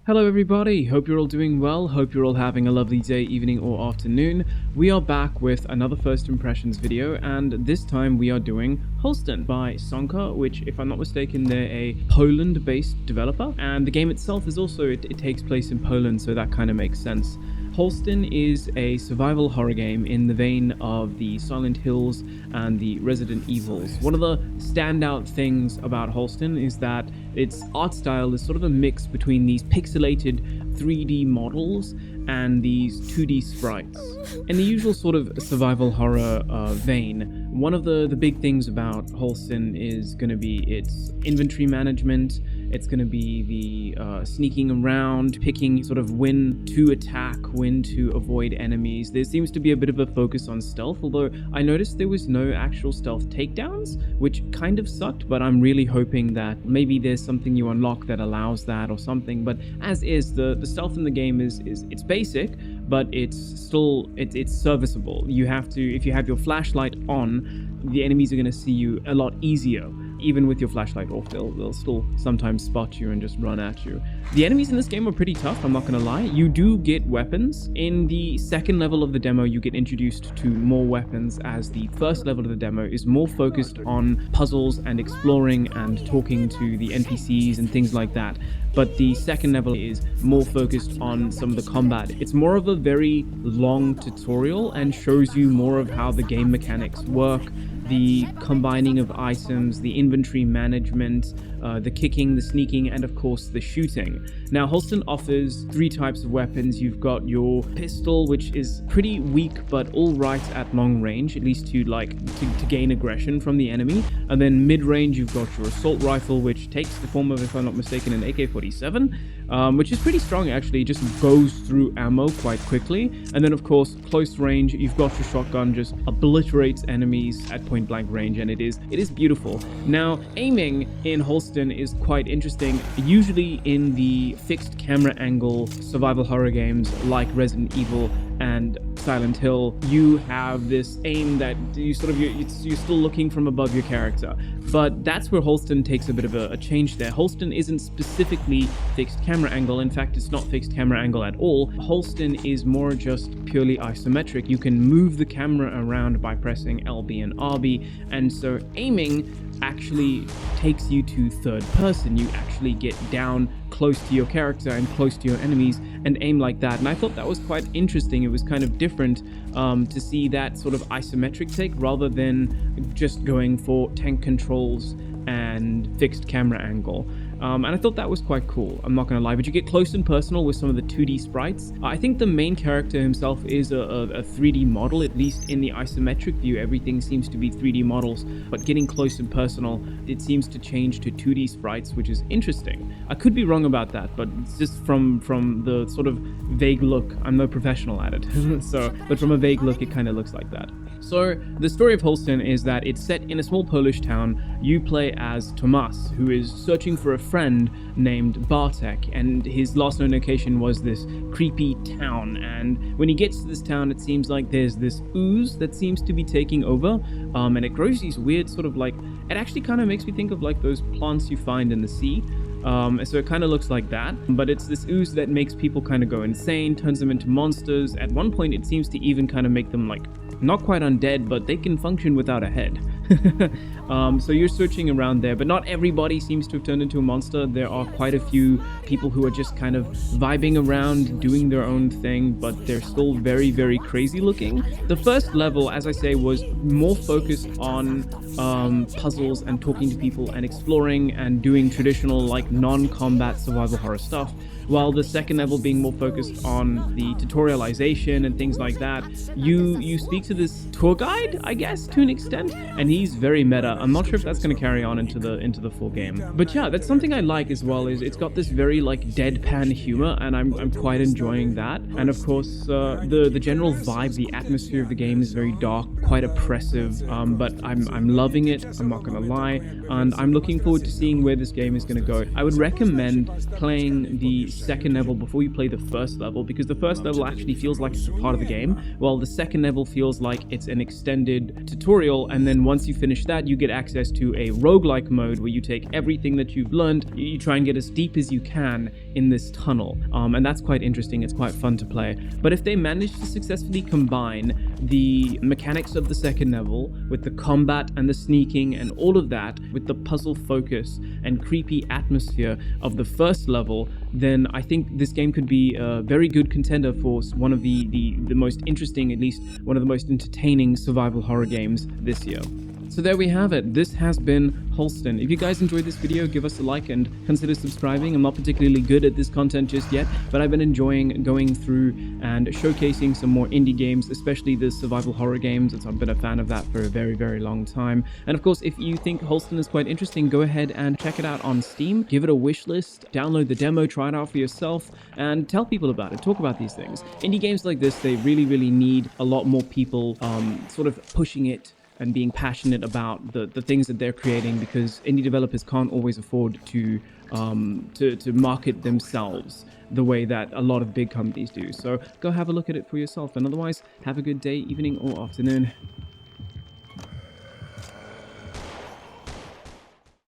Hello everybody, hope you're all doing well, hope you're all having a lovely day, evening or afternoon. We are back with another first impressions video, and this time we are doing Holstin by Sonka, which if I'm not mistaken they're a Poland-based developer, and the game itself is also, it takes place in Poland, so that kind of makes sense. Holstin is a survival horror game in the vein of the Silent Hills and the Resident Evils. One of the standout things about Holstin is that its art style is sort of a mix between these pixelated 3D models and these 2D sprites. In the usual sort of survival horror vein, one of the big things about Holstin is going to be its inventory management. It's going to be the sneaking around, picking sort of when to attack, when to avoid enemies. There seems to be a bit of a focus on stealth, although I noticed there was no actual stealth takedowns, which kind of sucked, but I'm really hoping that maybe there's something you unlock that allows that or something. But as is, the stealth in the game is it's basic, but it's still it's serviceable. You have to, if you have your flashlight on, the enemies are going to see you a lot easier. Even with your flashlight off, they'll still sometimes spot you and just run at you. The enemies in this game are pretty tough, I'm not gonna lie. You do get weapons. In the second level of the demo, you get introduced to more weapons, as the first level of the demo is more focused on puzzles and exploring and talking to the NPCs and things like that. But the second level is more focused on some of the combat. It's more of a very long tutorial and shows you more of how the game mechanics work, the combining of items, the inventory management, the kicking, the sneaking, and of course the shooting. Now, Holstin offers three types of weapons. You've got your pistol, which is pretty weak but all right at long range, at least to gain aggression from the enemy. And then mid-range, you've got your assault rifle, which takes the form of, if I'm not mistaken, an AK-47, which is pretty strong actually. It just goes through ammo quite quickly. And then of course, close range, you've got your shotgun, just obliterates enemies at point blank range, and it is beautiful. Now, aiming in Holstin is quite interesting. Usually in the fixed camera angle survival horror games like Resident Evil and Silent Hill, you have this aim that you're still looking from above your character. But that's where Holstin takes a bit of a change there. Holstin isn't specifically fixed camera angle. In fact, it's not fixed camera angle at all. Holstin is more just purely isometric. You can move the camera around by pressing LB and RB, and so aiming actually takes you to third person. You actually get down close to your character and close to your enemies and aim like that. And I thought that was quite interesting. It was kind of different to see that sort of isometric take rather than just going for tank controls and fixed camera angle. And I thought that was quite cool, I'm not gonna lie. But you get close and personal with some of the 2D sprites. I think the main character himself is a 3D model, at least in the isometric view. Everything seems to be 3D models, but getting close and personal, it seems to change to 2D sprites, which is interesting. I could be wrong about that, but it's just from the sort of vague look. I'm no professional at it, but from a vague look, it kind of looks like that. So the story of Holstin is that it's set in a small Polish town. You play as Tomas, who is searching for a friend named Bartek, and his last known location was this creepy town. And when he gets to this town, it seems like there's this ooze that seems to be taking over, and it grows these weird sort of it actually kind of makes me think of like those plants you find in the sea. So it kind of looks like that, but it's this ooze that makes people kind of go insane, turns them into monsters. At one point, it seems to even kind of make them not quite undead, but they can function without a head. So you're searching around there, but not everybody seems to have turned into a monster. There are quite a few people who are just kind of vibing around, doing their own thing, but they're still very, very crazy looking. The first level, as I say, was more focused on puzzles and talking to people and exploring and doing traditional non-combat survival horror stuff, while the second level being more focused on the tutorialization and things like that. You speak to this tour guide, I guess, to an extent, and he's very meta. I'm not sure if that's going to carry on into the full game. But yeah, that's something I like as well, is it's got this very deadpan humor, and I'm quite enjoying that. And of course, the general vibe, the atmosphere of the game is very dark, quite oppressive, but I'm loving it, I'm not going to lie, and I'm looking forward to seeing where this game is going to go. I would recommend playing the second level before you play the first level, because the first level actually feels like it's a part of the game, while the second level feels like it's an extended tutorial, and then once once you finish that, you get access to a roguelike mode where you take everything that you've learned, you try and get as deep as you can in this tunnel. And that's quite interesting. It's quite fun to play. But if they manage to successfully combine the mechanics of the second level with the combat and the sneaking and all of that, with the puzzle focus and creepy atmosphere of the first level, then I think this game could be a very good contender for one of the most interesting, at least one of the most entertaining survival horror games this year. So there we have it. This has been Holstin. If you guys enjoyed this video, give us a like and consider subscribing. I'm not particularly good at this content just yet, but I've been enjoying going through and showcasing some more indie games, especially the survival horror games. I've been a fan of that for a very, very long time. And of course, if you think Holstin is quite interesting, go ahead and check it out on Steam. Give it a wish list, download the demo, try it out for yourself, and tell people about it. Talk about these things. Indie games like this, they really, really need a lot more people sort of pushing it and being passionate about the things that they're creating, because indie developers can't always afford to market themselves the way that a lot of big companies do. So go have a look at it for yourself, and otherwise have a good day, evening or afternoon.